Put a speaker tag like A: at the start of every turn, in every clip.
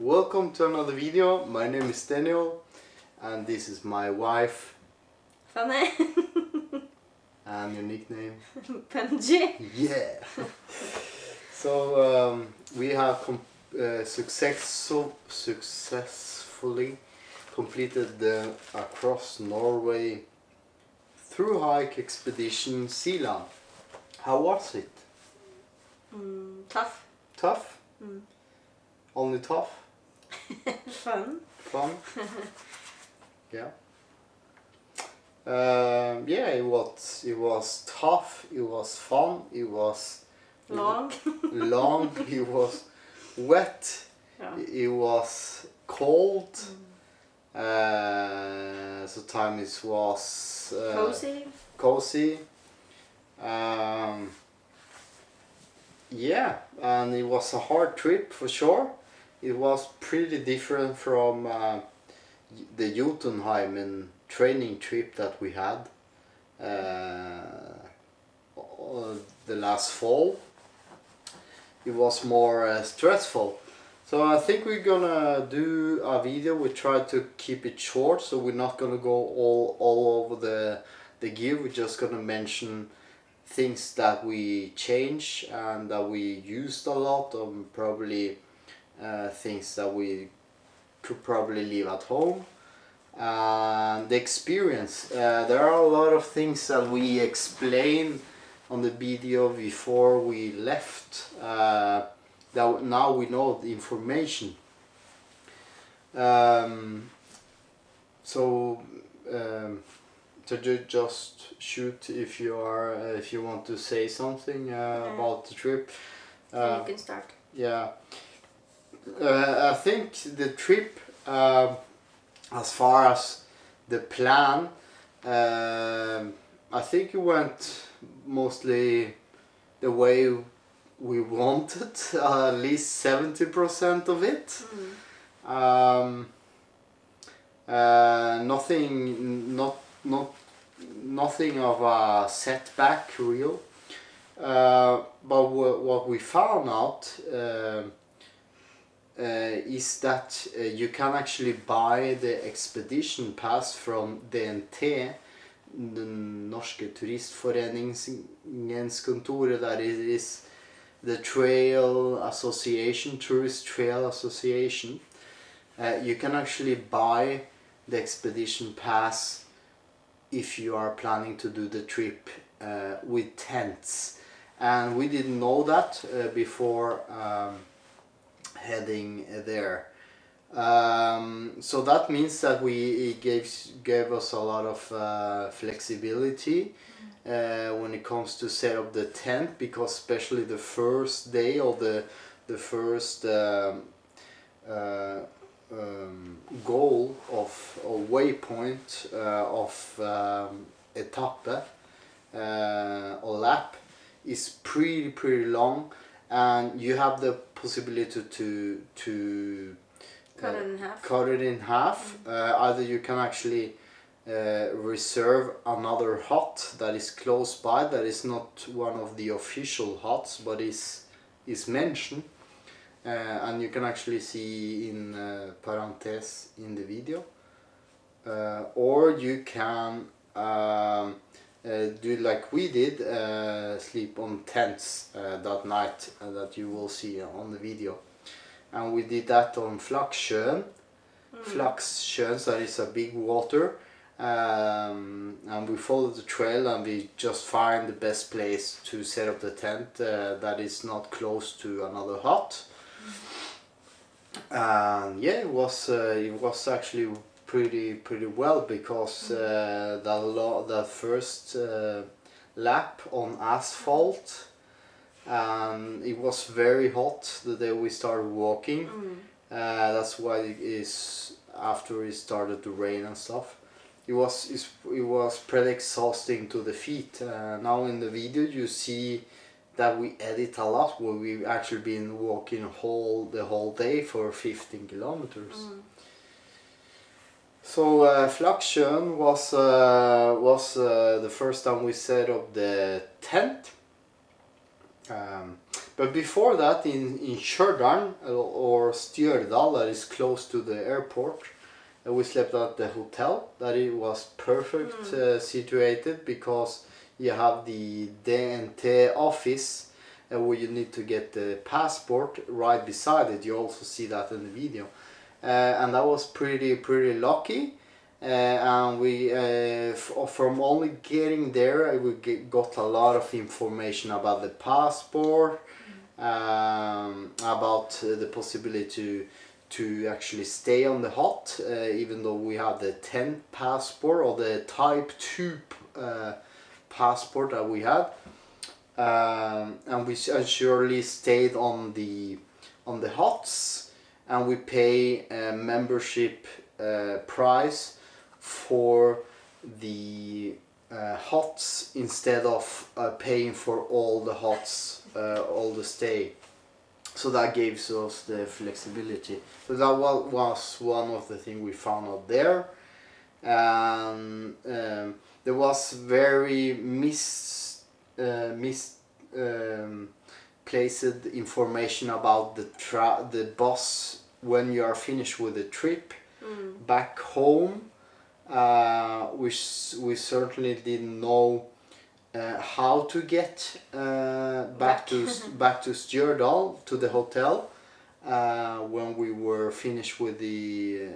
A: Welcome to another video. My name is Daniel and this is my wife.
B: Fanny.
A: And your nickname?
B: Benji.
A: Yeah! So we have successfully completed the across Norway Thru-Hike expedition Sealand. How was it?
B: Tough.
A: Tough? Only tough?
B: Fun.
A: Fun? Yeah. Yeah, it was tough, it was fun, it was
B: long,
A: it was wet,
B: yeah.
A: It was cold, so time it was cozy. Yeah, and it was a hard trip for sure. It was pretty different from the Jotunheimen training trip that we had the last fall. It was more stressful. So I think we're gonna do a video. We try to keep it short, so we're not gonna go all over the gear. We're just gonna mention things that we change and that we used a lot, and probably things that we could probably leave at home. The experience. There are a lot of things that we explain on the video before we left. That now we know the information. So just shoot if you want to say something about the trip.
B: You can start.
A: Yeah. I think the trip, as far as the plan, I think it went mostly the way we wanted, at least 70% of it. Nothing of a setback real. But what we found out is that you can actually buy the expedition pass from DNT, den norske turistforeningens kontoret, that is the trail association, tourist trail association. You can actually buy the expedition pass if you are planning to do the trip with tents, and we didn't know that before heading there. So that means that it gave us a lot of flexibility when it comes to set up the tent, because especially the first day of the first goal of a waypoint of etappe or lap is pretty long, and you have the possibility to cut it in half. Either you can actually reserve another hut that is close by, that is not one of the official huts but is mentioned, and you can actually see in parentheses in the video, or you can do like we did, sleep on tents that night, that you will see on the video. And we did that on Flaksjøen. Flaksjøen, that is a big water, and we followed the trail and we just find the best place to set up the tent that is not close to another hut. And yeah, it was actually pretty well, because that first lap on asphalt, and it was very hot the day we started walking. That's why it is after it started to rain and stuff. It was pretty exhausting to the feet. Now in the video you see that we edit a lot, where we've actually been walking the whole day for 15 kilometers. So Flaksjøen was the first time we set up the tent. But before that, in Stjørdal or Stjørdal, that is close to the airport, we slept at the hotel. That it was perfect situated because you have the DNT office where you need to get the passport right beside it. You also see that in the video, and that was pretty lucky. And we from only getting there, we got a lot of information about the passport, about the possibility to actually stay on the hut, even though we have the tent passport or the type 2 passport that we had, and we surely stayed on the huts, and we pay a membership price for the huts instead of paying for all the huts, all the stay. So that gives us the flexibility. So that was one of the things we found out there. There was very misplaced information about the bus when you are finished with the trip back home, which we certainly didn't know how to get back to Stjørdal, to the hotel, when we were finished with the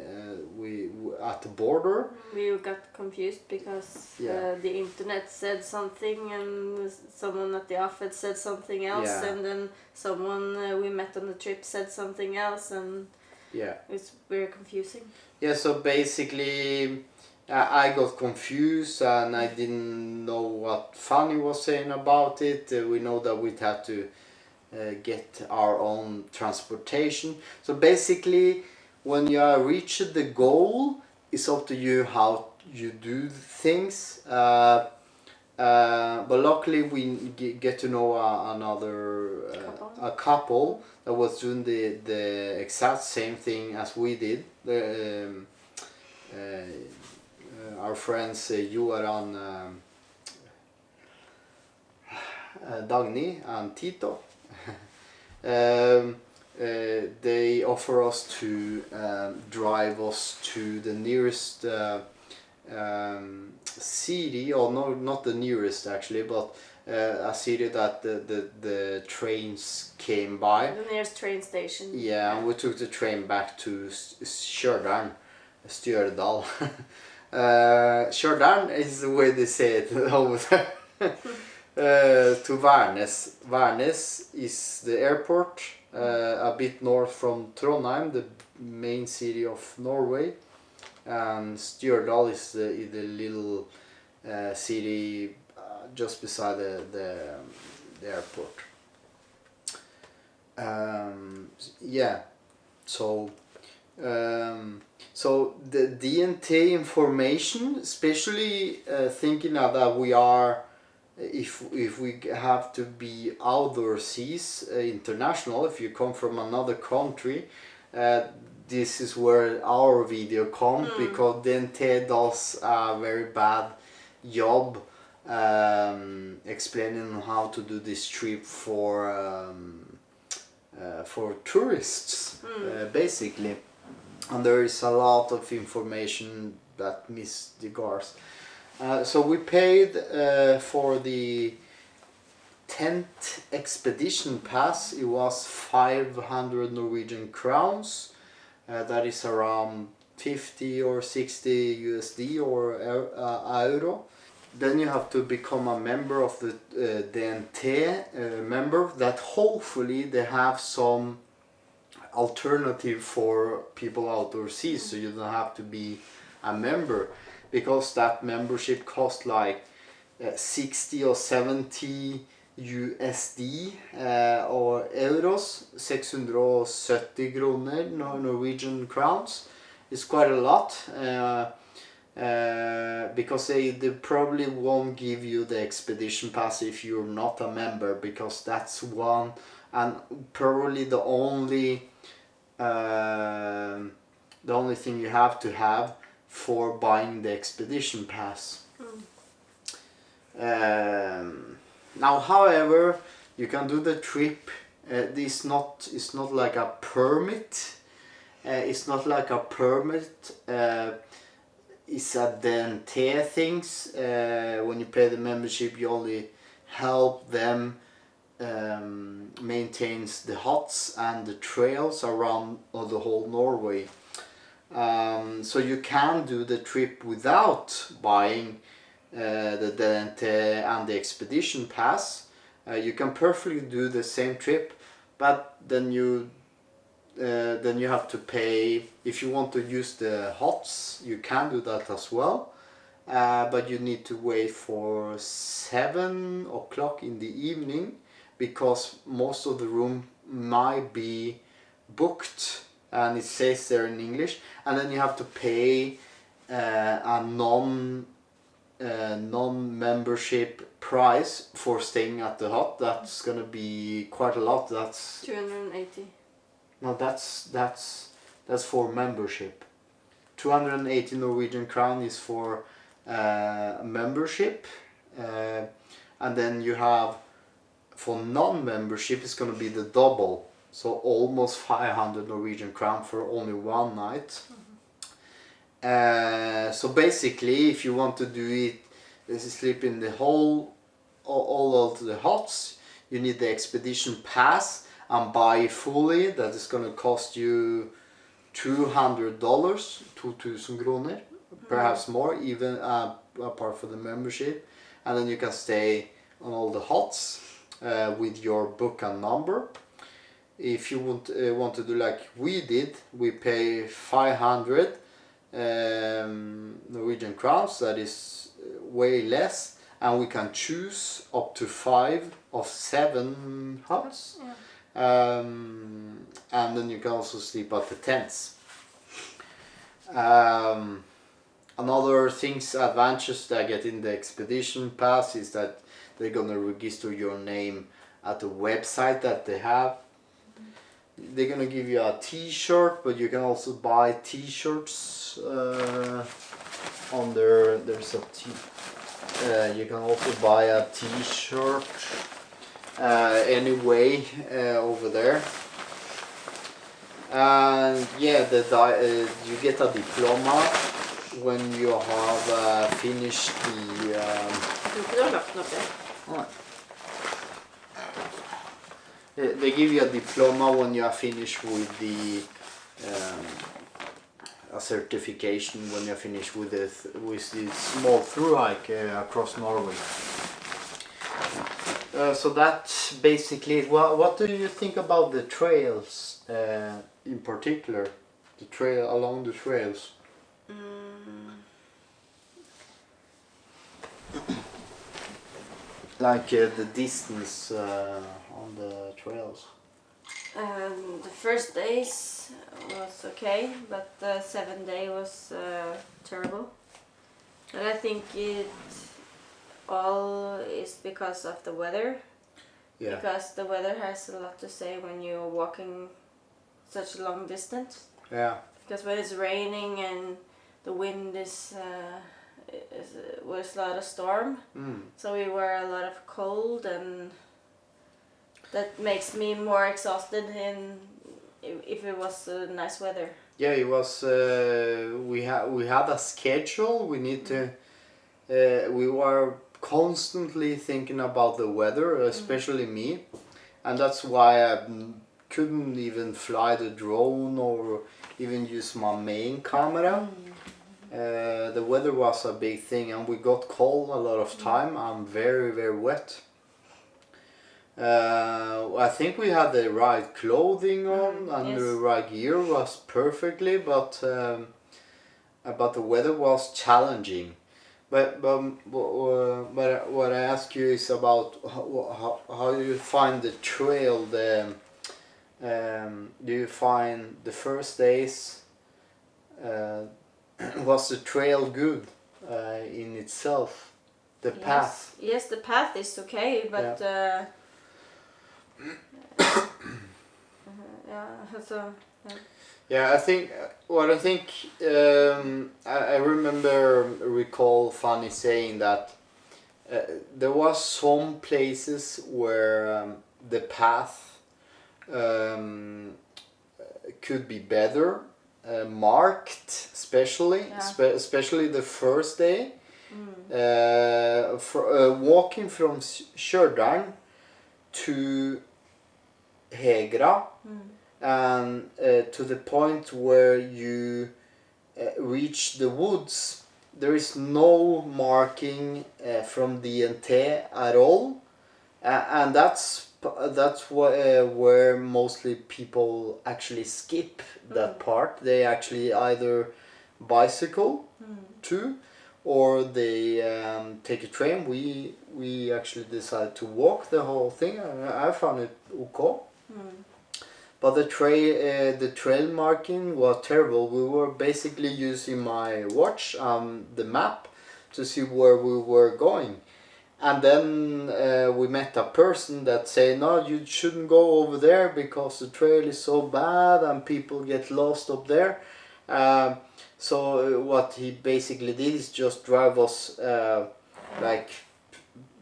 A: at the border.
B: We got confused because the internet said something and someone at the office said something else, and then someone we met on the trip said something else, and it's very confusing.
A: Yeah, so basically I got confused and I didn't know what Fanny was saying about it. We know that we'd had to get our own transportation. So basically, when you reach the goal, it's up to you how you do things. But luckily, we get to know a couple that was doing the exact same thing as we did. Our friends Joran, Dani and Tito. They offer us to drive us to the nearest city, or no, not the nearest actually, but a city that the trains came by.
B: The nearest train station.
A: Yeah, and we took the train back to Stjørdal. Stjørdal is the way they say it over there. To Værnes. Værnes is the airport, a bit north from Trondheim, the main city of Norway, and Stjørdal is the little city just beside the airport. So the DNT information, especially thinking that we are, if we have to be outdoor seas, international, if you come from another country, this is where our video comes, because DNT does a very bad job explaining how to do this trip for tourists, basically. And there is a lot of information that misregards. So we paid for the tent expedition pass. It was 500 Norwegian crowns. That is around 50 or 60 USD or euro. Then you have to become a member of the DNT member. That hopefully they have some alternative for people outdoor seas, so you don't have to be a member, because that membership costs like 60 or 70 USD or euros, 670 kroner, Norwegian crowns. It's quite a lot, because they probably won't give you the expedition pass if you're not a member, because that's one and probably the only thing you have to have for buying the expedition pass. Now, however, you can do the trip it's not like a permit. It's not like a permit. It's a DNT things. When you pay the membership, you only help them maintains the huts and the trails around the whole Norway. So you can do the trip without buying the DNT and the expedition pass. You can perfectly do the same trip, but then you have to pay. If you want to use the huts, you can do that as well, but you need to wait for 7 o'clock in the evening, because most of the room might be booked, and it says there in English, and then you have to pay a non-membership price for staying at the hut. That's gonna be quite a lot. That's
B: 280.
A: No, that's for membership. 280 Norwegian crown is for membership, and then you have, for non-membership, it's gonna be the double, so almost 500 Norwegian crown for only one night. So basically, if you want to do it, sleep in the whole, all of the huts, you need the expedition pass and buy fully. That is going to cost you $200, 2,000 kroner, perhaps more, even apart from the membership. And then you can stay on all the huts with your book and number. If you want to do like we did, we pay 500 Norwegian crowns. That is way less, and we can choose up to 5 of 7 huts.
B: Yeah.
A: And then you can also sleep at the tents. Another things, advantages that I get in the expedition pass is that they're gonna register your name at the website that they have. They're gonna give you a t-shirt, but you can also buy t-shirts on there's a you can also buy a t-shirt anyway over there. And yeah, you get a diploma when you have finished the they give you a diploma when you are finished with the a certification when you are finished with the small thru-hike across Norway. So that's basically it. What do you think about the trails in particular? The trail along the trails. Like the distance on the trails.
B: The first days was okay, but the 7th day was terrible. And I think it all is because of the weather.
A: Yeah.
B: Because the weather has a lot to say when you're walking such a long distance.
A: Yeah.
B: Because when it's raining and the wind was a lot of storm, so we were a lot of cold, and that makes me more exhausted if it was nice weather.
A: Yeah, it was. We had a schedule. We need to. We were constantly thinking about the weather, especially me, and that's why I couldn't even fly the drone or even use my main camera. The weather was a big thing, and we got cold a lot of time. I'm very wet. I think we had the right clothing on, and
B: yes.
A: the right gear was perfectly, but the weather was challenging. But what I ask you is about how do you find the trail? Do you find the first days? Was the trail good in itself? The path?
B: Yes, the path is okay, but
A: Yeah, I think I recall Fanny saying that there was some places where the path could be better marked, especially especially the first day. Walking from Stjørdal to Hegra and to the point where you reach the woods, there is no marking from DNT at all, and that's where mostly people actually skip that part. They actually either bicycle to, or they take a train. We actually decided to walk the whole thing. I found it okay. But the trail marking was terrible. We were basically using my watch, the map, to see where we were going. And then we met a person that said, no, you shouldn't go over there because the trail is so bad and people get lost up there. So what he basically did is just drive us like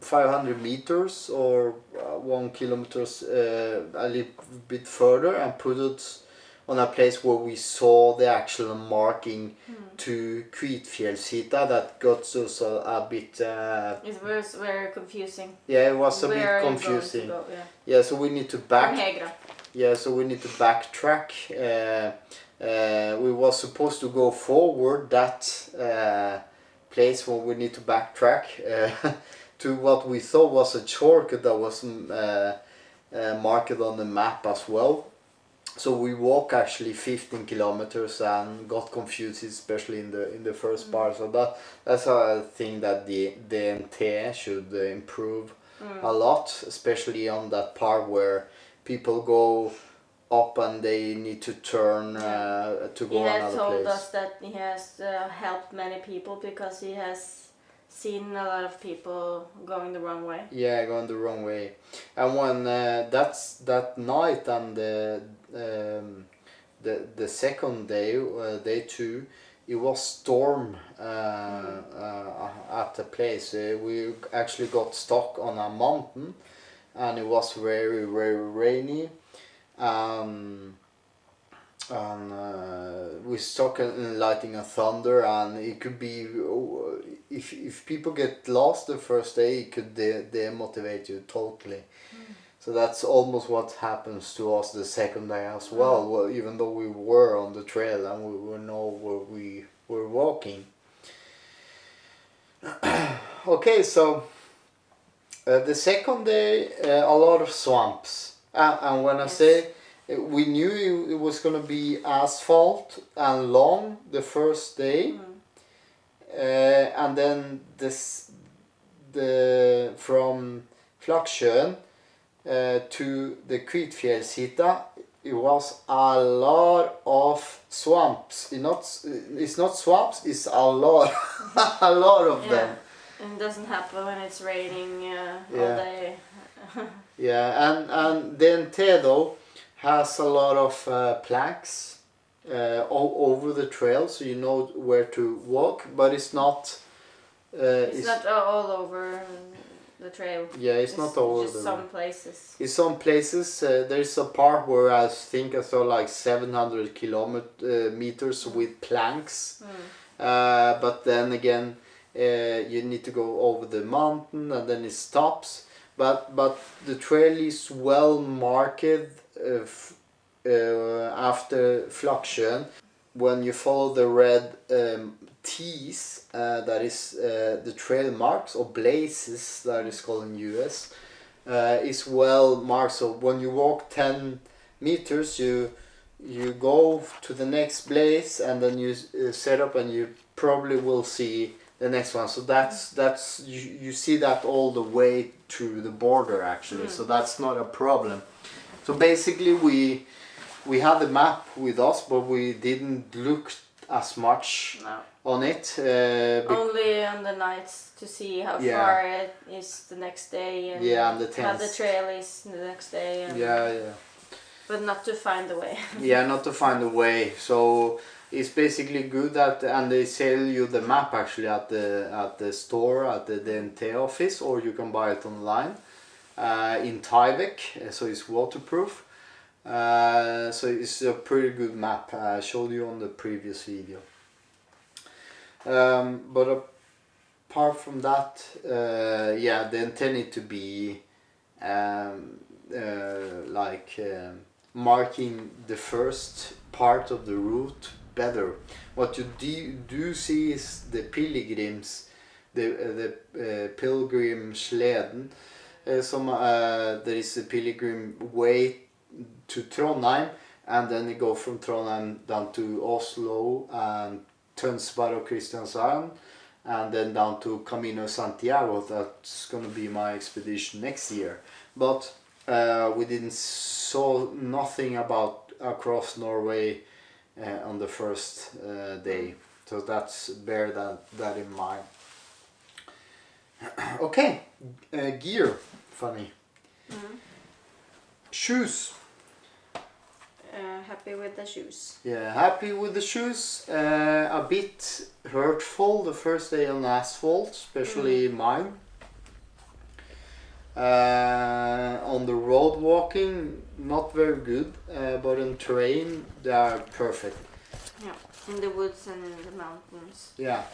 A: 500 meters or 1 kilometer a little bit further and put it on a place where we saw the actual marking to Kvitfjellshytta. That got us a bit...
B: it was very confusing.
A: Yeah, it was a bit confusing.
B: Go,
A: yeah, so we need to so we need to backtrack. We was supposed to go forward that place where we need to backtrack to what we thought was a shortcut that was marked on the map as well. So we walked actually 15 kilometers and got confused, especially in the first part. So that's a thing that the DNT should improve a lot, especially on that part where people go up and they need to turn to go another place. He has
B: told us that he has helped many people because he has seen a lot of people going the wrong way.
A: Yeah, going the wrong way. And when that night and the second day, day 2, it was storm at the place. We actually got stuck on a mountain, and it was very, very rainy. We stuck in lightning and thunder, and it could be if people get lost the first day, it could demotivate you totally. So that's almost what happens to us the second day as well. Well, even though we were on the trail and we know where we were walking. Okay, so the second day, a lot of swamps, and when I say we knew it was going to be asphalt and long the first day, and then from Flaksjøen to the Kvitfjellshytta, it was a lot of swamps. It's not swamps, it's a lot, a lot of them.
B: And it doesn't happen when it's raining all day.
A: And then Tedo has a lot of planks over the trail, so you know where to walk, but it's not...
B: it's not all over the trail.
A: Yeah, it's not all over.
B: Just some places.
A: In some places, there's a part where I think I saw like 700 meters with planks. But then again, you need to go over the mountain and then it stops. But the trail is well marked after Flaksjøen. When you follow the red T's, that is the trail marks, or blazes that is called in US, is well marked. So when you walk 10 meters, you go to the next blaze and then you set up and you probably will see the next one. So that's you see that all the way to the border actually. So that's not a problem. So basically we had the map with us, but we didn't look as much on it.
B: Only on the nights to see how far it is the next day, and
A: and
B: how the trail is the next day. And but not to find the way.
A: Not to find the way. So it's basically good that, and they sell you the map actually at the store, at the DNT office, or you can buy it online in Tvers, so it's waterproof. So it's a pretty good map. I showed you on the previous video. But apart from that, yeah, they intended to be marking the first part of the route better. What you do see is the pilgrims, the pilgrim sleden. There is a pilgrim way to Trondheim, and then you go from Trondheim down to Oslo and Tønsberg og Kristiansand, and then down to Camino Santiago. That's gonna be my expedition next year. But we didn't saw nothing about across Norway on the first day, so bear that in mind. Okay, gear, Fanny. Shoes.
B: Happy with the shoes.
A: Yeah, happy with the shoes. A bit hurtful the first day on asphalt, especially mine. On the road walking, not very good, but on terrain they are perfect.
B: Yeah, in the woods and in the mountains.
A: Yeah.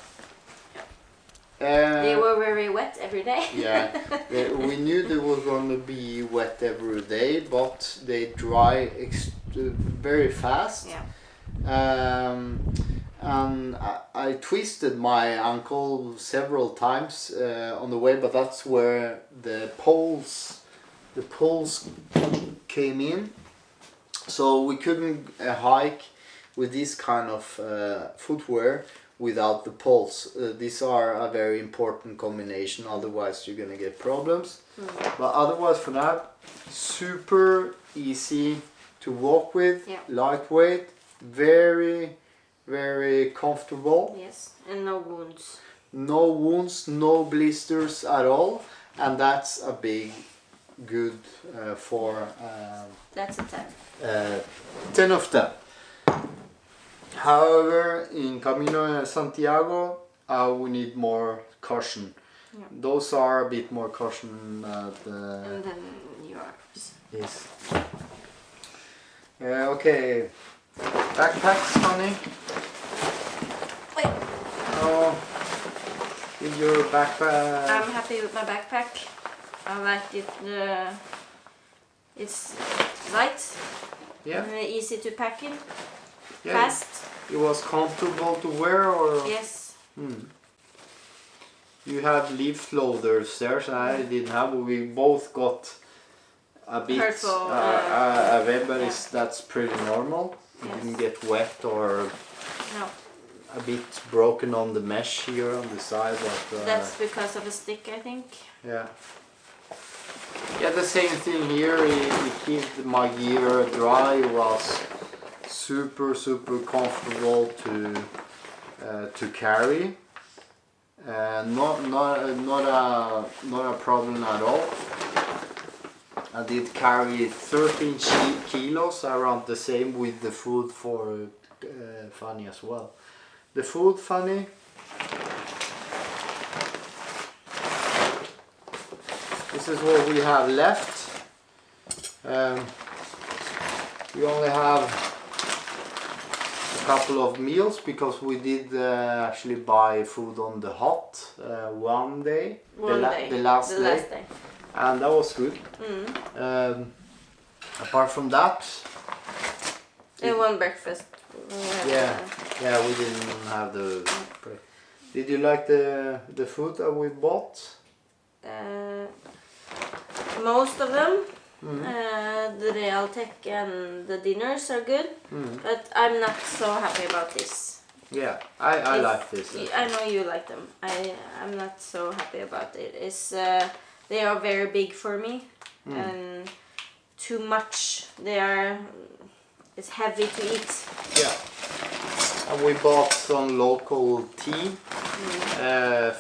B: They were very wet every day.
A: Yeah, we knew they were going to be wet every day, but they dry very fast.
B: Yeah.
A: And I twisted my ankle several times on the way, but that's where the poles came in. So we couldn't hike with this kind of footwear without the poles. These are a very important combination, otherwise you're gonna get problems. But otherwise, for that, super easy to walk with, lightweight, very comfortable.
B: Yes, and no wounds.
A: No wounds, no blisters at all, and that's a good for.
B: That's a 10.
A: 10 of 10. However, in Camino Santiago, we need more caution.
B: Yeah.
A: Those are a bit more caution.
B: And then yours.
A: Yes. Okay. Backpacks, Fanny.
B: Wait.
A: Oh, with your backpack.
B: I'm happy with my backpack. I like it. It's light.
A: Yeah.
B: Easy to pack in.
A: Yeah.
B: Fast.
A: It was comfortable to wear, or?
B: Yes.
A: You had leaf loaders there, so I didn't have. We both got a bit
B: hurtful.
A: but that's pretty normal. You didn't get wet or a bit broken on the mesh here on the side. But,
B: that's because of a stick, I think.
A: Yeah. Yeah, the same thing here. It kept my gear dry. It was super comfortable to carry. Not a problem at all. I did carry 13 kilos, around the same with the food for Fanny as well. The food, Fanny. This is what we have left. We only have a couple of meals because we did actually buy food on the hut one day. The last day. And that was good. Apart from that,
B: and one breakfast.
A: Yeah, we didn't have the break. Did you like the food that we bought?
B: Most of them. The Realtek and the dinners are good, but I'm not so happy about this.
A: Yeah, I like this.
B: I know you like them. I'm not so happy about it. They are very big for me and too much. It's heavy to eat. Yeah.
A: And we bought some local tea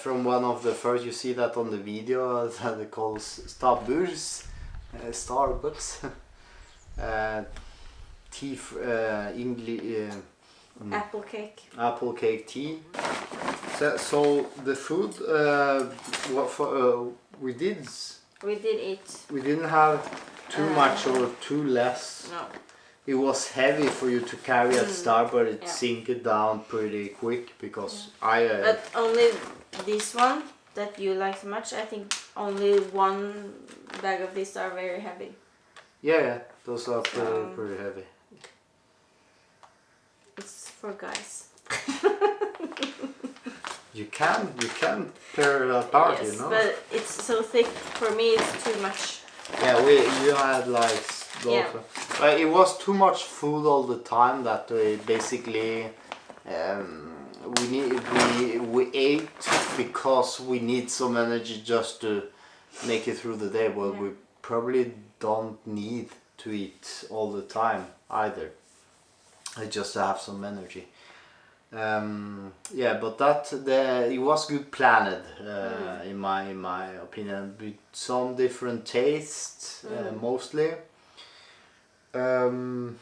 A: from one of the first. You see that on the video that it calls Starbucks. Tea, English. Apple cake tea. So the food, we did eat. We didn't have too much or too less.
B: No.
A: It was heavy for you to carry at start, but it sank it down pretty quick because
B: But only this one that you like so much, I think only one bag of these are very heavy.
A: Yeah, those are pretty heavy.
B: It's for guys.
A: You can tear it apart,
B: yes,
A: you know.
B: But it's so thick. For me, it's too much.
A: Yeah, you had like it was too much food all the time that we basically we ate because we need some energy just to make it through the day. Well, we probably don't need to eat all the time either. I just have some energy. But it was good planned in my opinion, with some different tastes mostly. One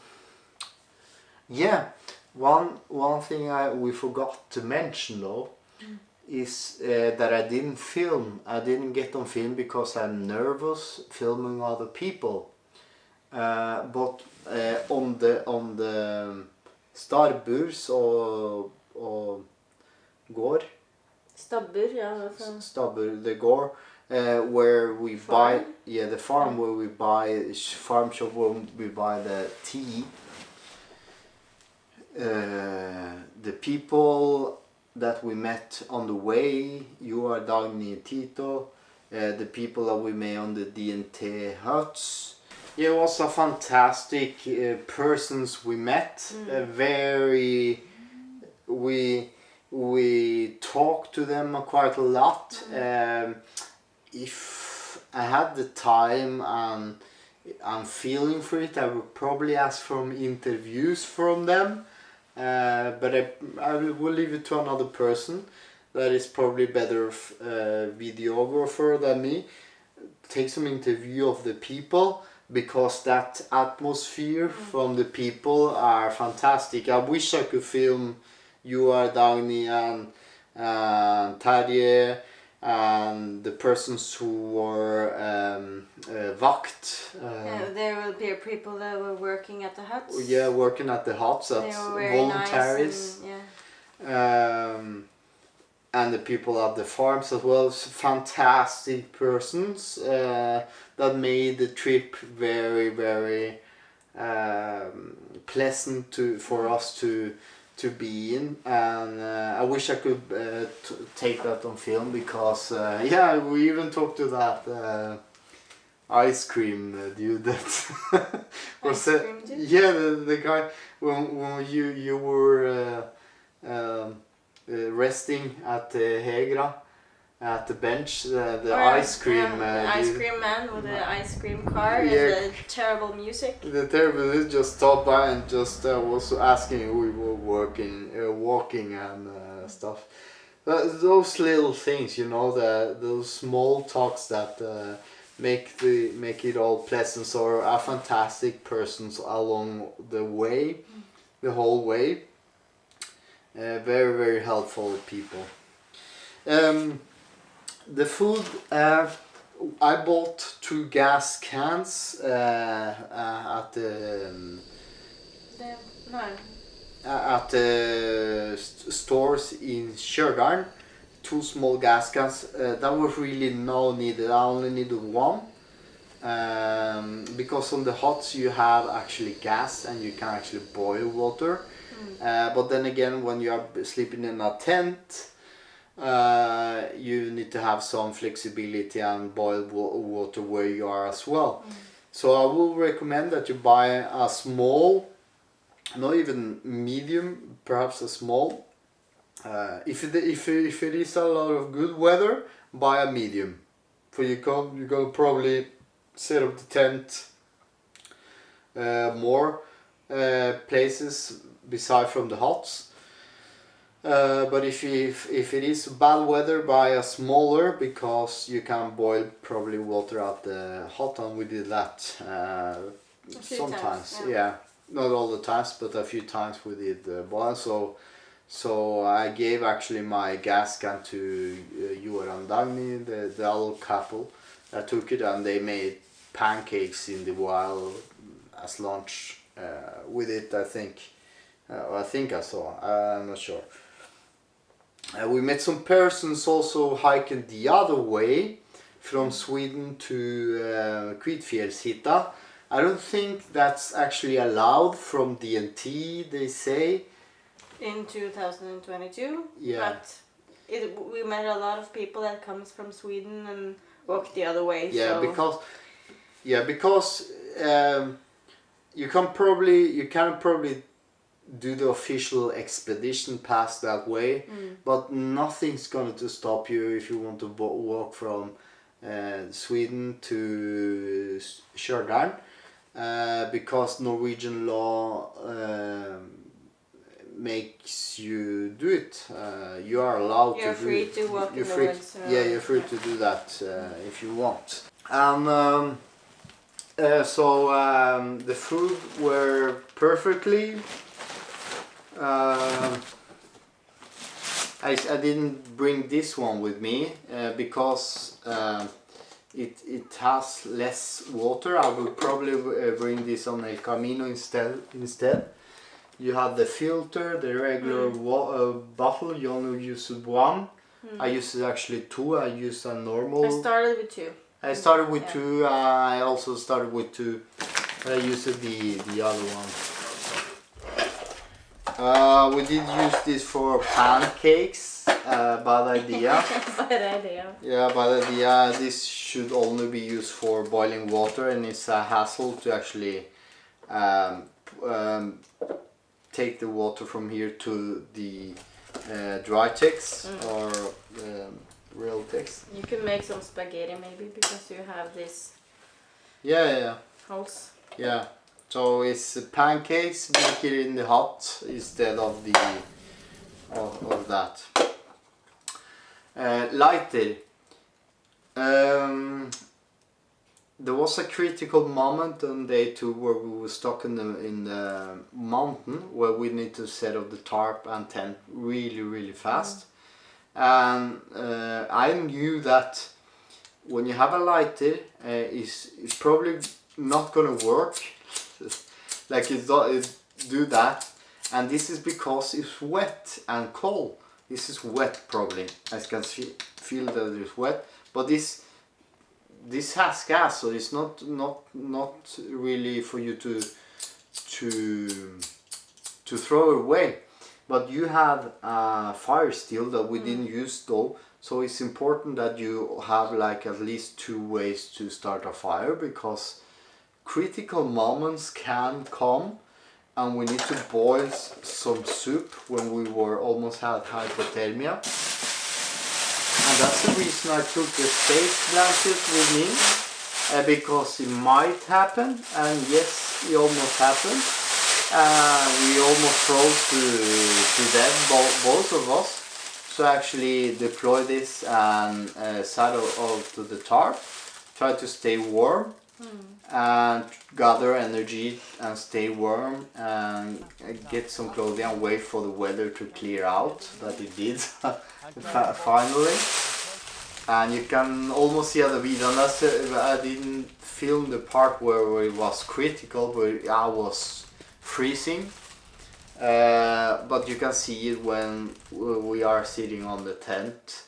A: thing we forgot to mention though is that I didn't film. I didn't get on film because I'm nervous filming other people. But on the Starburs og gård.
B: Stabbur, yeah.
A: Stabbur, the gård, where we buy the farm where we buy farm shop where we buy the tea. The people that we met on the way, you are Dani, Tito, the people that we met on the DNT huts. Yeah, it was a fantastic persons we met. We talked to them quite a lot. If I had the time and I'm feeling for it, I would probably ask for interviews from them. But I will leave it to another person that is probably better videographer than me. Take some interview of the people, because that atmosphere from the people are fantastic. I wish I could film you, Dani, and Terje, and the persons who were vakt.
B: There will be people that were working at the huts.
A: Yeah, working at the huts. That's voluntaries.
B: Nice
A: and the people at the farms as well. Fantastic persons that made the trip very, very pleasant for us to be in, and I wish I could take that on film, because we even talked to that ice cream dude that was the guy when you were resting at Hegra at the bench, the ice cream
B: the ice cream man with the ice cream car and the terrible music.
A: The terrible music just stopped by and just was asking if we were walking and stuff. Those little things, you know, those small talks that make it all pleasant, or are fantastic persons along the way, the whole way. Very, very helpful people. The food, I bought 2 gas cans at the stores in Stjørdal. 2 small gas cans. That was really no needed. I only needed 1. Because on the huts you have actually gas and you can actually boil water. But then again, when you are sleeping in a tent, you need to have some flexibility and boil water where you are as well. So I will recommend that you buy a small, not even medium, perhaps a small. If it is a lot of good weather, buy a medium. For you're gonna probably set up the tent more places beside from the huts. But if it is bad weather, buy a smaller, because you can boil probably water at the hut, and we did that sometimes. Not all the times, but a few times we did boil. So I gave actually my gas can to Joar and Dagny, the old couple. I took it and they made pancakes in the wild as lunch with it, I think. I think I saw, I'm not sure. We met some persons also hiking the other way from Sweden to Kvitfjällshytta. I don't think that's actually allowed from DNT, they say.
B: In 2022,
A: Yeah.
B: but we met a lot of people that comes from Sweden and walk the other way.
A: Yeah,
B: so.
A: because you can probably do the official expedition pass that way, but nothing's going to stop you if you want to walk from Sweden to Stjørdal, because Norwegian law makes you do it. You are allowed
B: You're
A: to
B: free
A: do
B: to walk in the
A: free
B: woods.
A: Yeah, you're free to do that if you want. And the food were perfectly. I didn't bring this one with me because it has less water. I will probably bring this on El Camino instead. You have the filter, the regular bottle. You only use one. I used actually two. I used a normal.
B: I started with two.
A: I started with two. I also started with two. I used the other one. We did use this for pancakes. Bad idea.
B: Bad idea.
A: Yeah, bad idea. This should only be used for boiling water, and it's a hassle to actually take the water from here to the dry text or real text.
B: You can make some spaghetti maybe because you have this.
A: Yeah.
B: House.
A: Yeah. So it's pancakes, make it in the hot instead of of that. Lighter. There was a critical moment on day 2 where we were stuck in the mountain where we need to set up the tarp and tent really fast. And I knew that when you have a lighter, it's probably not gonna work. Like it do that, and this is because it's wet and cold. This is wet probably. I can feel that it's wet, but this has gas, so it's not really for you to throw away. But you have fire steel that we didn't use though, so it's important that you have like at least 2 ways to start a fire, because critical moments can come and we need to boil some soup when we were almost had hypothermia. And that's the reason I took the space blanket with me, because it might happen, and yes, it almost happened. We almost froze to death, both of us. So I actually deploy this and saddle to the tarp, try to stay warm and gather energy and stay warm and get some clothing and wait for the weather to clear out, that it did finally. And you can almost see the video, and that's I didn't film the part where it was critical, where I was freezing, but you can see it when we are sitting on the tent,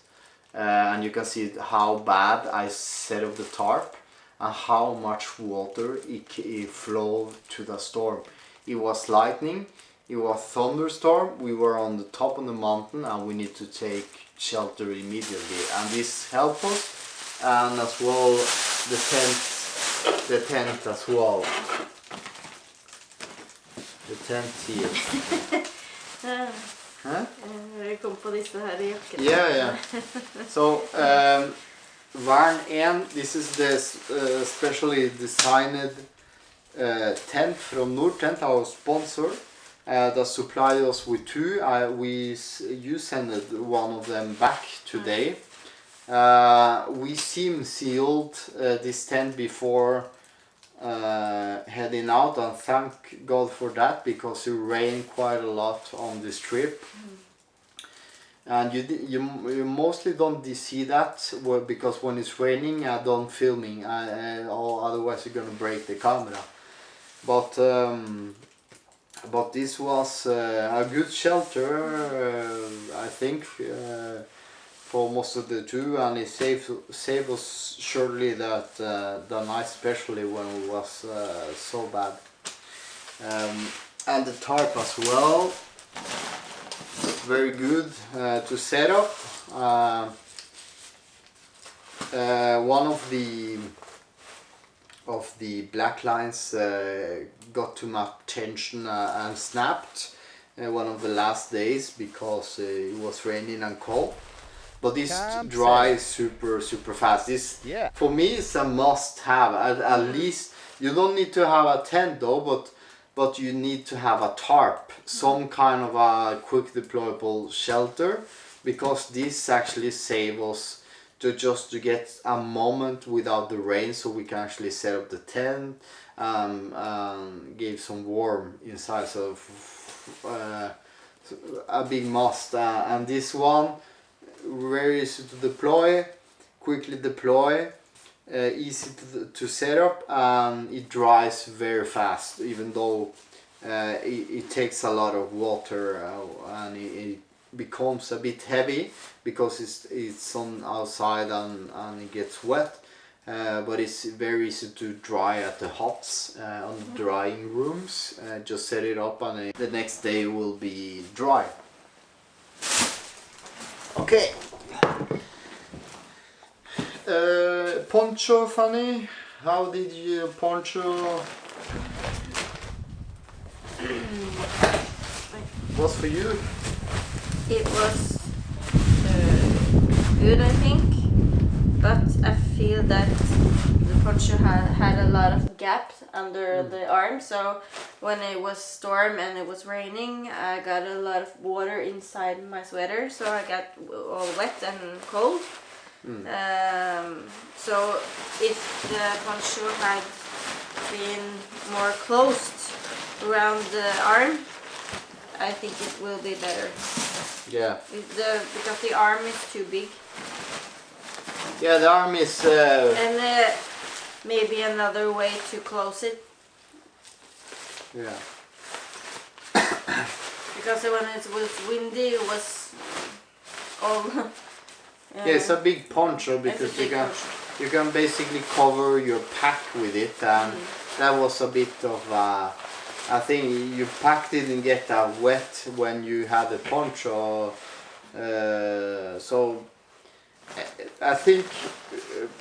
A: and you can see how bad I set up the tarp and how much water it flowed to the storm. It was lightning, it was thunderstorm, we were on the top of the mountain and we need to take shelter immediately, and this helped us, and as well the tent as well. The tent here.
B: Jeg kom på disse her i jakken.
A: Yeah. So Vern 1, this is the specially designed tent from Nordtent, our sponsor, that supplied us with 2. You sent one of them back today. We sealed this tent before heading out, and thank God for that, because it rained quite a lot on this trip. And you mostly don't see that because when it's raining I don't filming or otherwise you're gonna break the camera. But this was a good shelter, I think, for most of the two, and it saved us surely that the night, especially when it was so bad. And the tarp as well, very good to set up. One of the black lines got to my attention and snapped one of the last days because it was raining and cold. But this dries super fast. This for me is a must have. At least you don't need to have a tent though, but you need to have a tarp, some kind of a quick deployable shelter, because this actually saves us to get a moment without the rain, so we can actually set up the tent, give some warm inside. So a big must. And this one, very easy to deploy, quickly deploy, easy to set up, and it dries very fast, even though it takes a lot of water and it becomes a bit heavy because it's on outside and it gets wet, but it's very easy to dry at the huts on the drying rooms. Just set it up and the next day will be dry. Okay. Poncho, Fanny, how did you poncho? Was for you?
B: It was good, I think, but I feel that the poncho had a lot of gap under the arm, so when it was storm and it was raining, I got a lot of water inside my sweater, so I got all wet and cold. So if the poncho had been more closed around the arm, I think it will be better.
A: Yeah.
B: Because the arm is too big.
A: Yeah, the arm is...
B: And maybe another way to close it.
A: Yeah.
B: Because when it was windy, it was all...
A: yeah, it's a big poncho because you can basically cover your pack with it, and that was a bit of I think your pack didn't get that wet when you had the poncho, so I think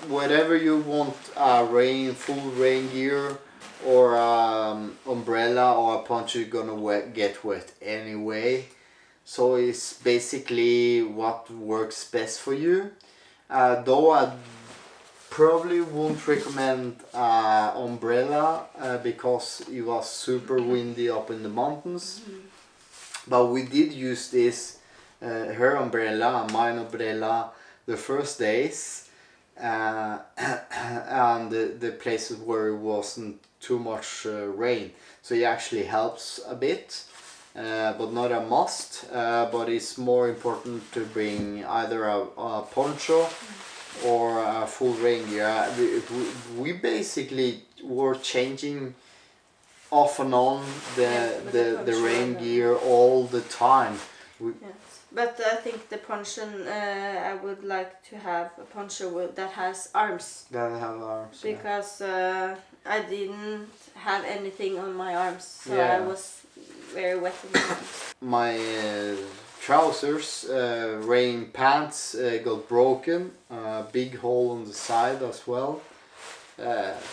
A: whatever you want, full rain gear or umbrella or a poncho, you're gonna get wet anyway. So it's basically what works best for you. Though I probably won't recommend umbrella because it was super windy up in the mountains. But we did use this, her umbrella and mine umbrella, the first days, and the places where it wasn't too much rain. So it actually helps a bit. But not a must, but it's more important to bring either a poncho or a full rain gear. We basically were changing off and on the rain gear all the time.
B: Yes. But I think the poncho, I would like to have a poncho that has arms.
A: That have arms.
B: Because I didn't have anything on my arms, so
A: Yeah.
B: I was very wet in the arms.
A: My trousers, rain pants got broken, big hole on the side as well.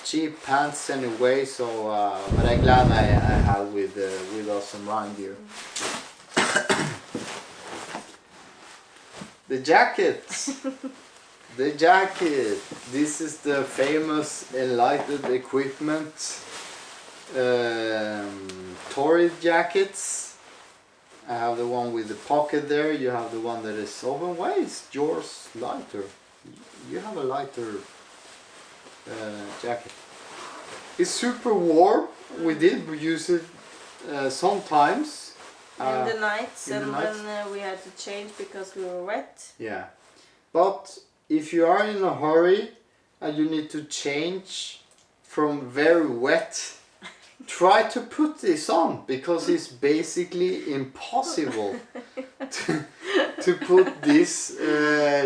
A: Cheap pants anyway, so but I'm glad I had with us some rain gear. The jackets. The jacket. This is the famous Enlightened Equipment Torrid jackets. I have the one with the pocket there. You have the one that is open. Why is yours lighter? You have a lighter jacket. It's super warm. We did use it sometimes,
B: in the nights, and then we had to change because we were wet.
A: Yeah, but if you are in a hurry and you need to change from very wet, try to put this on, because it's basically impossible to put these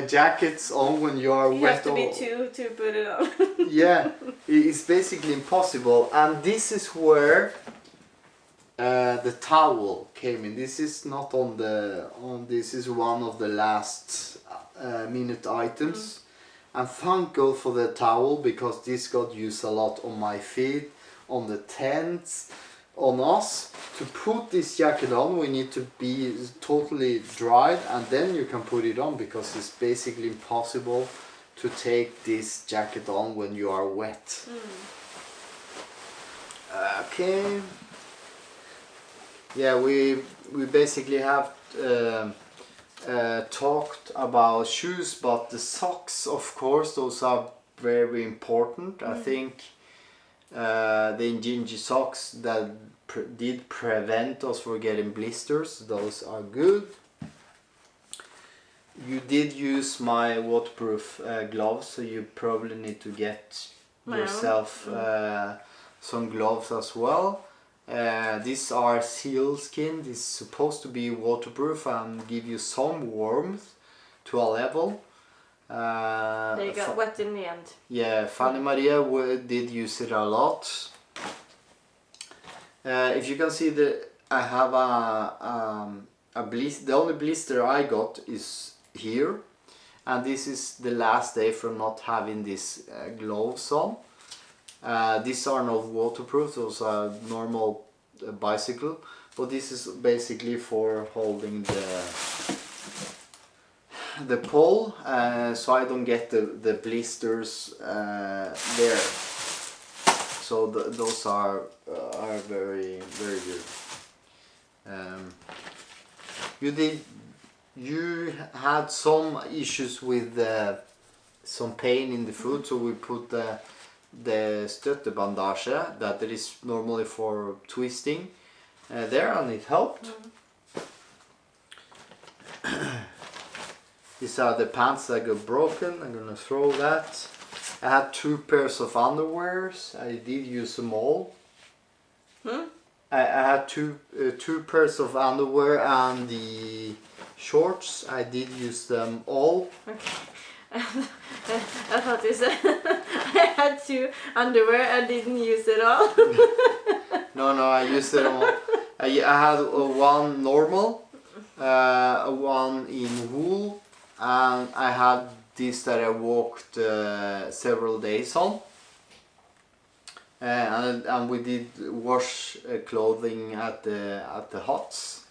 A: jackets on when you are wet.
B: You have to be two to put it on.
A: Yeah, it's basically impossible, and this is where the towel came in. This is not on the this is one of the last minute items, and thank God for the towel, because this got used a lot on my feet, on the tents, on us. To put this jacket on, we need to be totally dried, and then you can put it on, because it's basically impossible to take this jacket on when you are wet. Okay. Yeah, we basically have talked about shoes, but the socks, of course, those are very important. I think the Injinji socks that did prevent us from getting blisters, those are good. You did use my waterproof gloves, so you probably need to get yourself some gloves as well. These are seal skin. This is supposed to be waterproof and give you some warmth to a level.
B: They got wet in the end.
A: Yeah, Fanny Marie did use it a lot. If you can see, I have a blister. The only blister I got is here, and this is the last day from not having these gloves on. These are not waterproof, those are normal bicycle, but this is basically for holding the pole, so I don't get the blisters there. So those are very good. You had some issues with some pain in the foot, so we put the støttebandasje that it is normally for twisting there, and it helped. These are the pants that got broken. I'm gonna throw that. I had 2 pairs of underwears. I did use them all. I had two pairs of underwear and the shorts. I did use them all.
B: Okay. I thought you said I had 2 underwear and didn't use it all.
A: No, I used it all. I had one normal, one in wool, and I had this that I walked several days on. And we did wash clothing at the huts.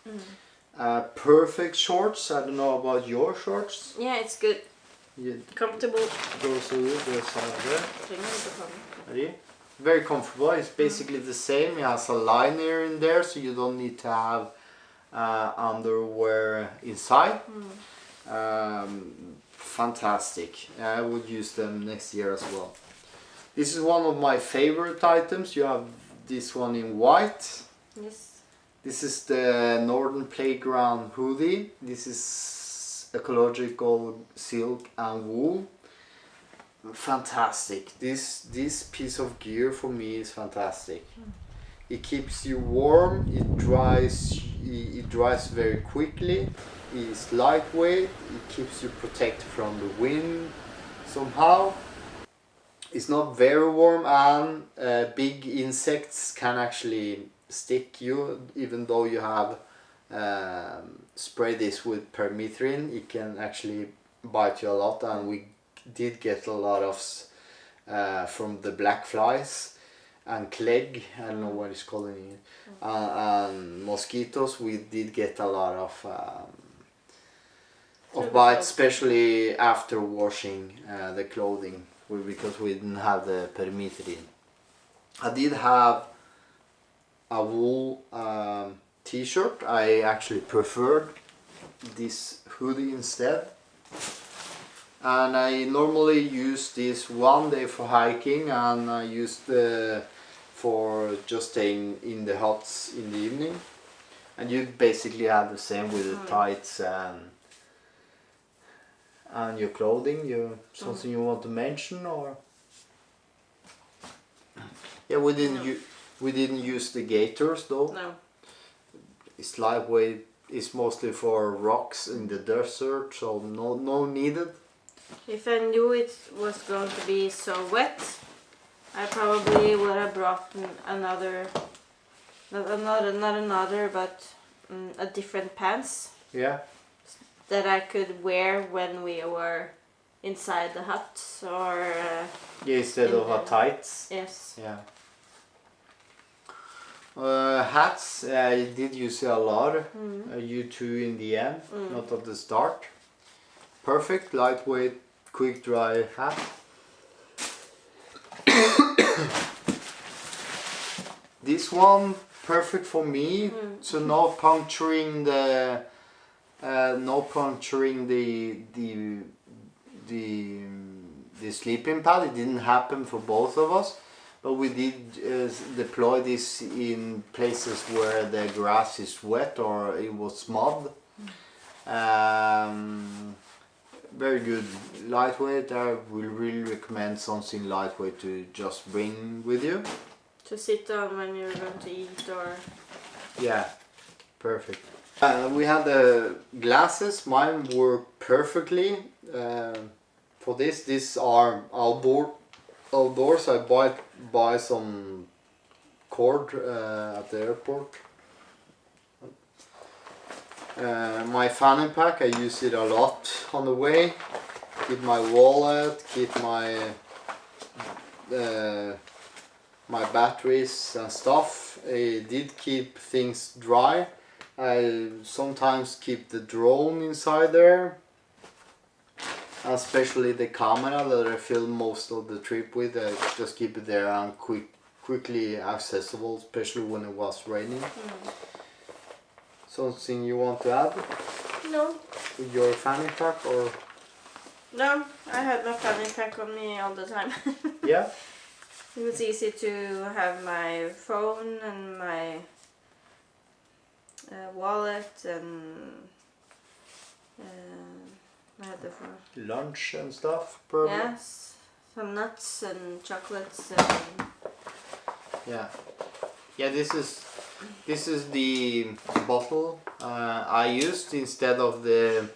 A: Perfect shorts. I don't know about your shorts.
B: Yeah, it's good.
A: Yeah.
B: Comfortable.
A: Those are there. Very comfortable. It's basically the same. It has a liner in there, so you don't need to have underwear inside. Fantastic. I would use them next year as well. This is one of my favorite items. You have this one in white.
B: Yes.
A: This is the Northern Playground hoodie. This is ecological silk and wool. Fantastic. This piece of gear for me is fantastic. It keeps you warm. It dries very quickly. It's lightweight. It keeps you protected from the wind somehow. It's not very warm, and big insects can actually stick you, even though you have sprayed this with permethrin. It can actually bite you a lot, and we did get a lot of from the black flies and clegg, I don't know what it's calling it, and mosquitoes. We did get a lot of bites, especially after washing the clothing, because we didn't have the permethrin. I did have a wool t-shirt. I actually preferred this hoodie instead. And I normally use this one day for hiking, and I use for just staying in the huts in the evening. And you basically have the same with the tights and your clothing. Something you want to mention, or? Yeah, we didn't use the gaiters though.
B: No.
A: It's lightweight. It's mostly for rocks in the desert, so no needed.
B: If I knew it was going to be so wet, I probably would have brought another, not another, but a different pants.
A: Yeah.
B: That I could wear when we were inside the hut, or.
A: Yeah, instead of a tights.
B: Yes.
A: Yeah. Hats, I did use a lot. You two in the end, not at the start. Perfect, lightweight, quick dry hat. This one perfect for me. So no puncturing the sleeping pad. It didn't happen for both of us. But we did deploy this in places where the grass is wet or it was mud. Very good, lightweight. I will really recommend something lightweight to just bring with you.
B: To sit on when you're going to eat, or.
A: Yeah, perfect. We had the glasses. Mine work perfectly. For these are outdoors. I buy some cord at the airport. My fanny pack, I use it a lot on the way. Keep my wallet, keep my my batteries and stuff. I did keep things dry. I sometimes keep the drone inside there. Especially the camera that I film most of the trip with, I just keep it there and quickly accessible, especially when it was raining. Something you want to add?
B: No.
A: With your fanny pack, or?
B: No, I had my fanny pack on me all the time.
A: Yeah?
B: It was easy to have my phone and my wallet and I had the phone.
A: Lunch and stuff, probably?
B: Yes, some nuts and chocolates and...
A: Yeah. Yeah, this is the bottle I used instead of the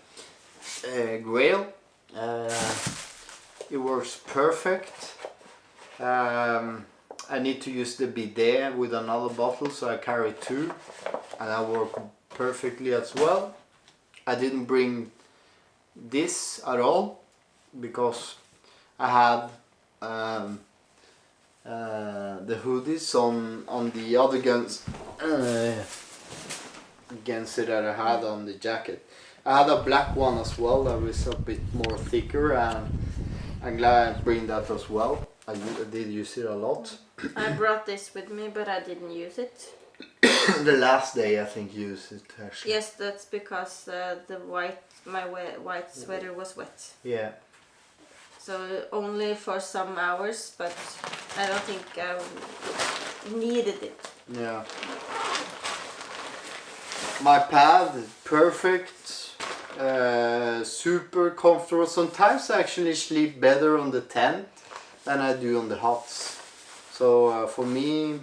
A: Grail. It works perfect. I need to use the bidet with another bottle, so I carry two, and that worked perfectly as well. I didn't bring this at all because I had the hoodies on the other guns that I had on the jacket. I had a black one as well that was a bit more thicker, and I'm glad I bring that as well. I did use it a lot.
B: I brought this with me, but I didn't use it.
A: The last day I think you used it actually.
B: Yes, that's because my white sweater was wet.
A: Yeah.
B: So only for some hours, but I don't think I needed it.
A: Yeah. My pad, perfect, super comfortable. Sometimes I actually sleep better on the tent than I do on the huts. So for me,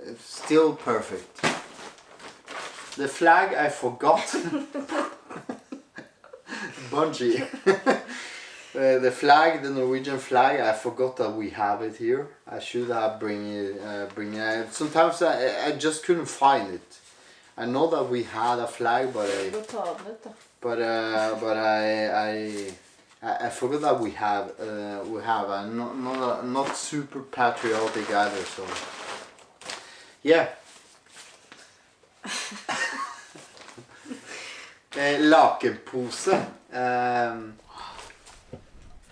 A: it's still perfect. The flag I forgot. Bungee. The flag, the Norwegian flag, I forgot that we have it here. I should have bring it. Sometimes I just couldn't find it. I know that we had a flag, but I forgot that we have. I'm not super patriotic either, so yeah. Lakenpose.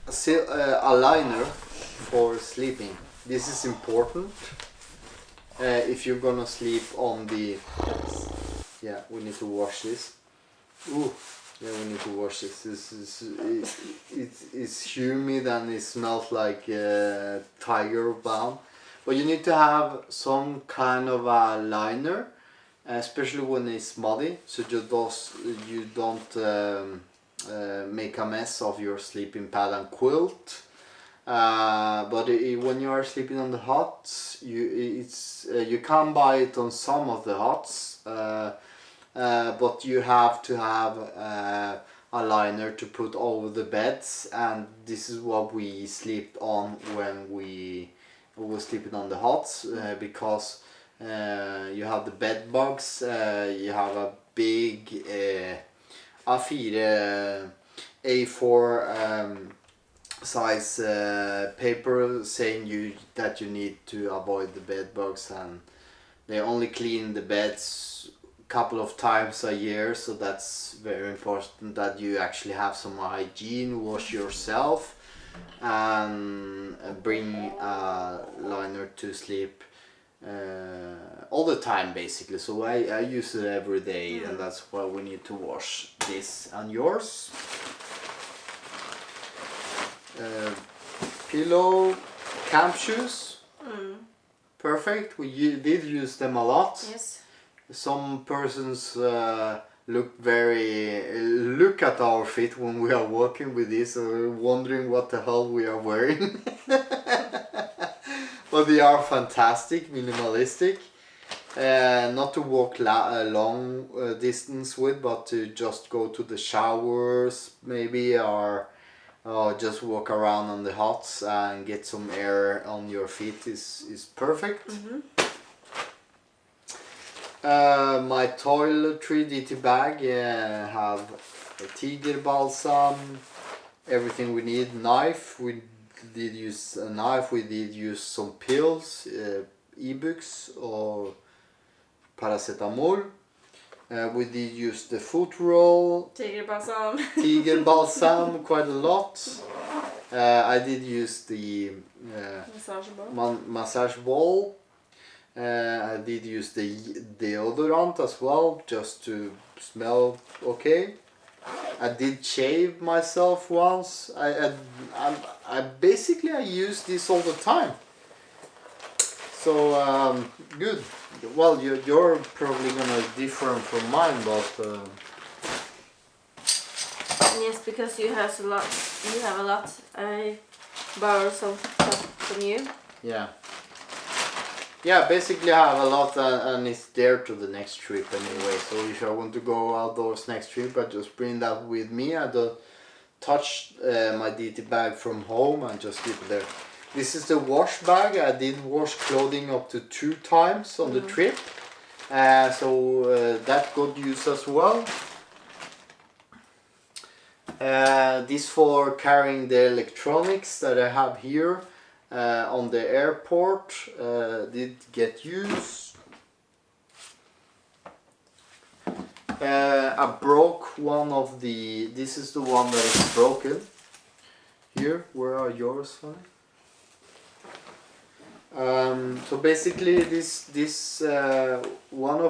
A: A liner for sleeping. This is important. If you're gonna sleep on the... Yeah, we need to wash this. Ooh, yeah, we need to wash this. It's humid and it smells like tiger balm. But you need to have some kind of a liner especially when it's muddy, so you don't make a mess of your sleeping pad and quilt. But when you are sleeping on the huts, you can buy it on some of the huts, but you have to have a liner to put over the beds, and this is what we slept on when we were sleeping on the huts, because you have the bed bugs, you have a big A4 A4 size paper saying that you need to avoid the bed bugs, and they only clean the beds couple of times a year, so that's very important that you actually have some hygiene, wash yourself, and bring a liner to sleep all the time basically. So I use it every day, and that's why we need to wash this. And yours? Pillow, camp shoes. Perfect. We did use them a lot.
B: Yes.
A: Some persons look at our feet when we are walking with this, wondering what the hell we are wearing. But they are fantastic, minimalistic. Not to walk a long distance with, but to just go to the showers maybe, or just walk around on the huts and get some air on your feet is perfect. My toiletry DT bag have a tiger balsam, everything we need. Knife, we did use a knife, we did use some pills, ebooks or paracetamol. We did use the foot roll, tiger balsam quite a lot. I did use the massage ball. I did use the deodorant as well, just to smell okay. I did shave myself once. I basically use this all the time. So good. Well, you're probably gonna differ from mine, but
B: yes, because you have a lot. You have a lot. I borrow some stuff from you.
A: Yeah. Yeah, basically I have a lot, and it's there to the next trip anyway. So if I want to go outdoors next trip, I just bring that with me. I don't touch my DT bag from home and just keep it there. This is the wash bag. I did wash clothing up to 2 times on the trip. So that got used as well. This for carrying the electronics that I have here. On the airport, did get used. I broke one of the. This is the one that is broken. Here, where are yours, Fanny? So basically, this one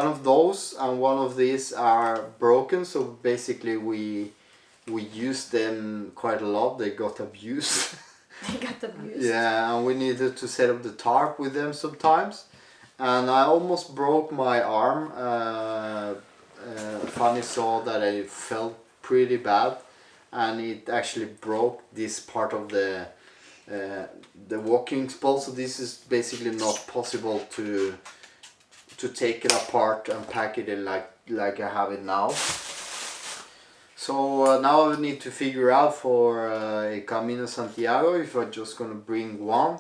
A: of those and one of these are broken. So basically, we used them quite a lot. They got abused.
B: They got abused.
A: Yeah, and we needed to set up the tarp with them sometimes. And I almost broke my arm. Fanny saw that I felt pretty bad, and it actually broke this part of the walking spool. So this is basically not possible to take it apart and pack it in like I have it now. So now I need to figure out for Camino Santiago if I'm just gonna bring one,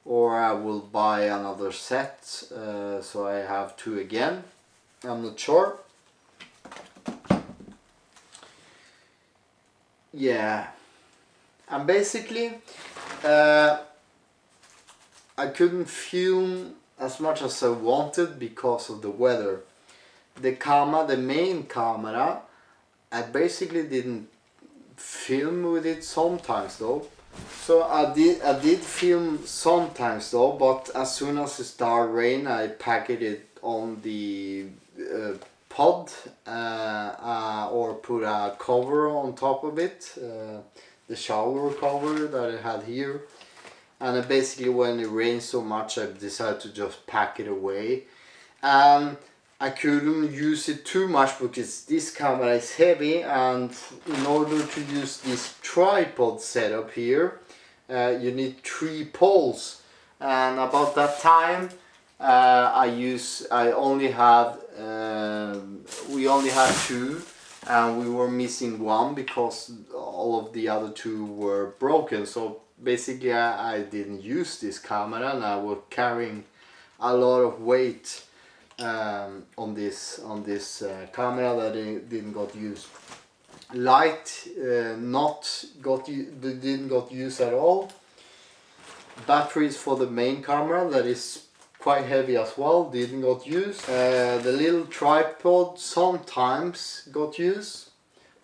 A: or I will buy another set, so I have 2 again. I'm not sure. Yeah, and basically I couldn't film as much as I wanted because of the weather. The main camera, I basically didn't film with it sometimes though. So I did film sometimes though, but as soon as it started rain, I packed it on the pod or put a cover on top of it, the shower cover that I had here. and basically when it rained so much I decided to just pack it away. And I couldn't use it too much because this camera is heavy, and in order to use this tripod setup here you need 3 poles, and about that time we only had 2, and we were missing 1 because all of the other 2 were broken. So basically I didn't use this camera, and I was carrying a lot of weight on this camera that didn't got used. Light didn't got used at all. Batteries for the main camera, that is quite heavy as well, didn't got used. The little tripod sometimes got used,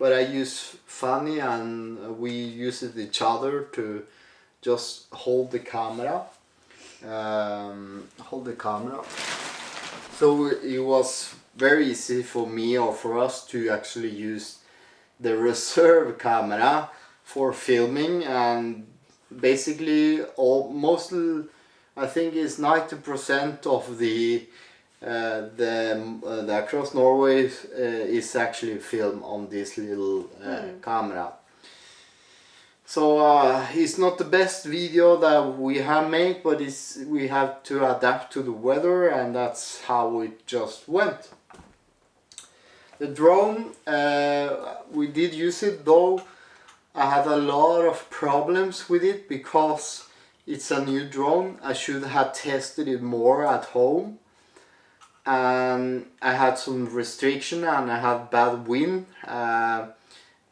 A: but I use Fanny, and we use it each other to just hold the camera. So it was very easy for me, or for us, to actually use the reserve camera for filming. And basically I think it's 90% of the across Norway is actually filmed on this little camera. So it's not the best video that we have made, but we have to adapt to the weather, and that's how it just went. The drone, we did use it, though I had a lot of problems with it because it's a new drone. I should have tested it more at home, and I had some restriction, and I had bad wind,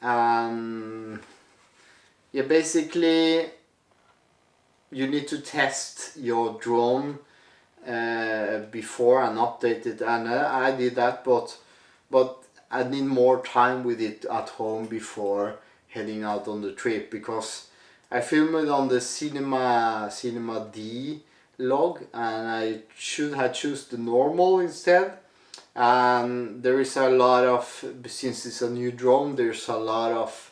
A: and yeah, basically you need to test your drone before and update it, and I did that, but I need more time with it at home before heading out on the trip, because I filmed it on the Cinema D log, and I should have choose the normal instead. And there is a lot of, since it's a new drone, there's a lot of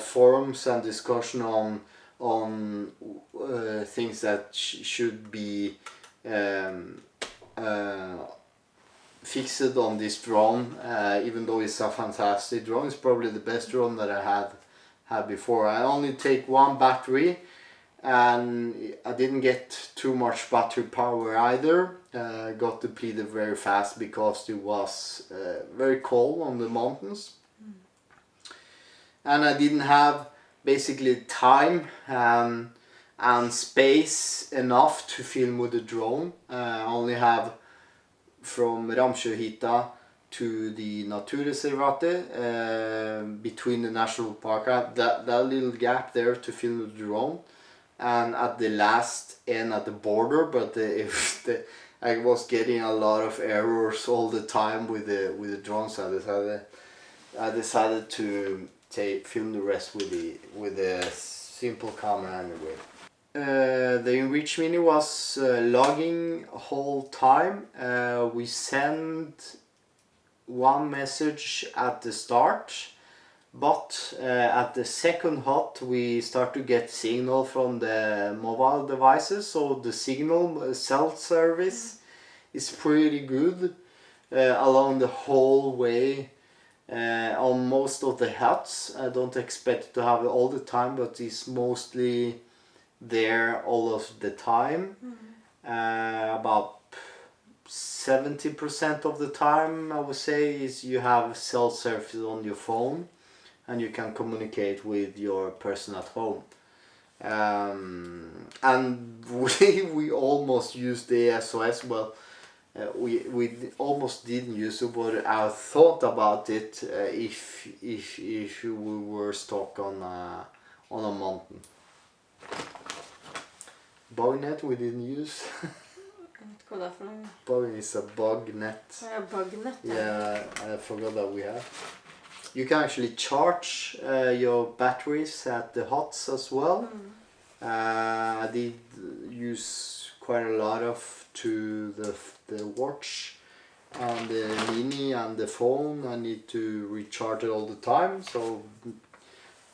A: forums and discussion on things that should be fixed on this drone. Even though it's a fantastic drone, it's probably the best drone that I had before. I only take 1 battery, and I didn't get too much battery power either. Got depleted very fast because it was very cold on the mountains. And I didn't have basically time and space enough to film with the drone. I only have from Ramsjöhytta to the Naturreservatet, between the national park, that little gap there to film with the drone, and at the last end at the border, but I was getting a lot of errors all the time with the drone, so I decided to film the rest with the simple camera anyway. The Enrich Mini was logging whole time. We sent 1 message at the start, but at the second hot we start to get signal from the mobile devices, so the signal cell service is pretty good along the whole way. On most of the huts, I don't expect to have it all the time, but it's mostly there all of the time. About 70% of the time, I would say, is you have cell service on your phone, and you can communicate with your person at home. And we almost used the SOS. Well, we almost didn't use it, but I thought about it if we were stuck on a mountain. Bug net we didn't use.
B: Hva er det for noe?
A: Bug is a bug net.
B: Bug net?
A: Yeah, I forgot that we have. You can actually charge your batteries at the huts as well. I did use quite a lot of to the watch and the mini and the phone. I need to recharge it all the time, so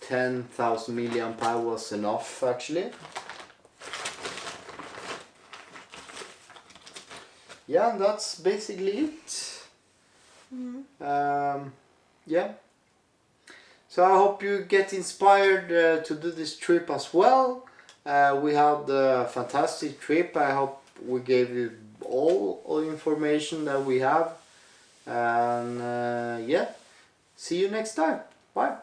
A: 10,000 milliampere was enough actually. yeah, that's basically it. Yeah. So I hope you get inspired to do this trip as well. We had a fantastic trip. I hope we gave you all information that we have. And yeah, see you next time. Bye.